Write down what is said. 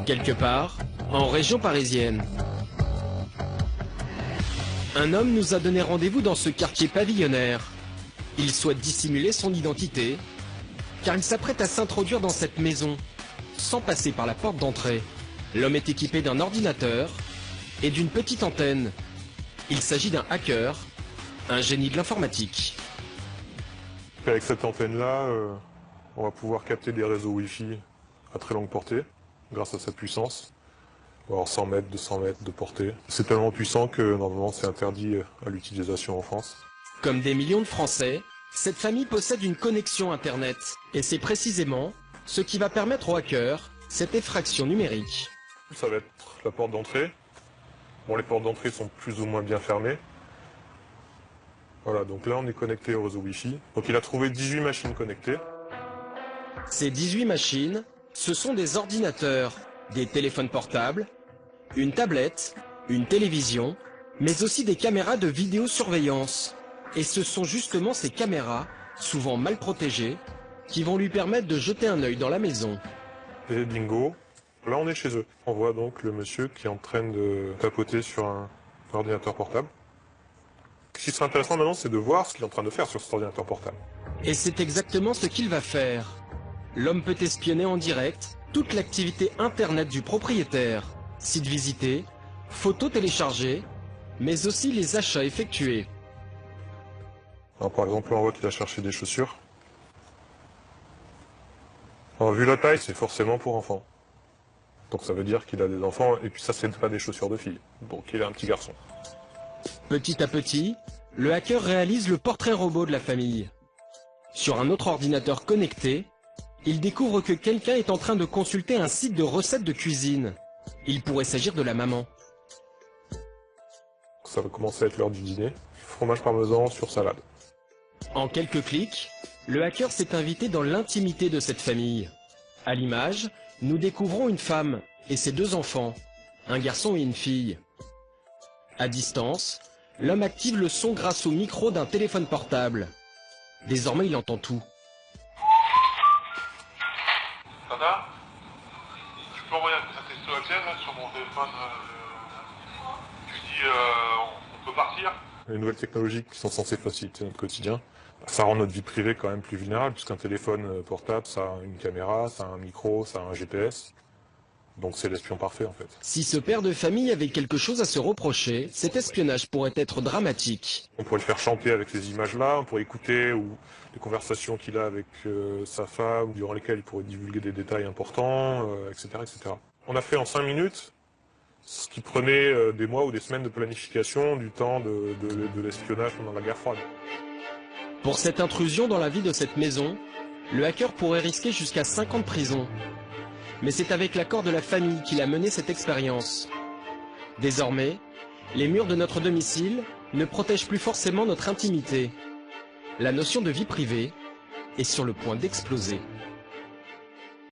Quelque part, en région parisienne. Un homme nous a donné rendez-vous dans ce quartier pavillonnaire. Il souhaite dissimuler son identité, car il s'apprête à s'introduire dans cette maison, sans passer par la porte d'entrée. L'homme est équipé d'un ordinateur et d'une petite antenne. Il s'agit d'un hacker, un génie de l'informatique. Avec cette antenne-là, on va pouvoir capter des réseaux Wi-Fi à très longue portée, grâce à sa puissance. On va avoir 100 mètres, 200 mètres de portée. C'est tellement puissant que normalement c'est interdit à l'utilisation en France. Comme des millions de Français, cette famille possède une connexion Internet. Et c'est précisément ce qui va permettre aux hackers cette effraction numérique. Ça va être la porte d'entrée. Bon, les portes d'entrée sont plus ou moins bien fermées. Voilà, donc là on est connecté au réseau Wi-Fi. Donc il a trouvé 18 machines connectées. Ces 18 machines, ce sont des ordinateurs, des téléphones portables, une tablette, une télévision, mais aussi des caméras de vidéosurveillance. Et ce sont justement ces caméras, souvent mal protégées, qui vont lui permettre de jeter un œil dans la maison. Et bingo, là on est chez eux. On voit donc le monsieur qui est en train de tapoter sur un ordinateur portable. Ce qui serait intéressant maintenant, c'est de voir ce qu'il est en train de faire sur cet ordinateur portable. Et c'est exactement ce qu'il va faire. L'homme peut espionner en direct toute l'activité Internet du propriétaire, sites visités, photos téléchargées, mais aussi les achats effectués. Alors, par exemple, là on voit qu'il a cherché des chaussures. Alors, vu la taille, c'est forcément pour enfants. Donc ça veut dire qu'il a des enfants, et puis ça c'est pas des chaussures de filles. Donc il a un petit garçon. Petit à petit, le hacker réalise le portrait robot de la famille. Sur un autre ordinateur connecté, il découvre que quelqu'un est en train de consulter un site de recettes de cuisine. Il pourrait s'agir de la maman. Ça va commencer à être l'heure du dîner. Fromage parmesan sur salade. En quelques clics, le hacker s'est invité dans l'intimité de cette famille. À l'image, nous découvrons une femme et ses 2 enfants, un garçon et une fille. À distance, l'homme active le son grâce au micro d'un téléphone portable. Désormais, il entend tout. Tata, tu peux envoyer un texto à Tienne là, sur mon téléphone. Tu dis on peut partir. Les nouvelles technologies qui sont censées faciliter notre quotidien, ça rend notre vie privée quand même plus vulnérable, puisqu'un téléphone portable, ça a une caméra, ça a un micro, ça a un GPS. Donc c'est l'espion parfait en fait. Si ce père de famille avait quelque chose à se reprocher, cet espionnage pourrait être dramatique. On pourrait le faire chanter avec ces images-là, on pourrait écouter ou les conversations qu'il a avec sa femme, durant lesquelles il pourrait divulguer des détails importants, etc., etc. On a fait en 5 minutes ce qui prenait des mois ou des semaines de planification du temps de l'espionnage pendant la guerre froide. Pour cette intrusion dans la vie de cette maison, le hacker pourrait risquer jusqu'à 5 ans de prison. Mais c'est avec l'accord de la famille qu'il a mené cette expérience. Désormais, les murs de notre domicile ne protègent plus forcément notre intimité. La notion de vie privée est sur le point d'exploser.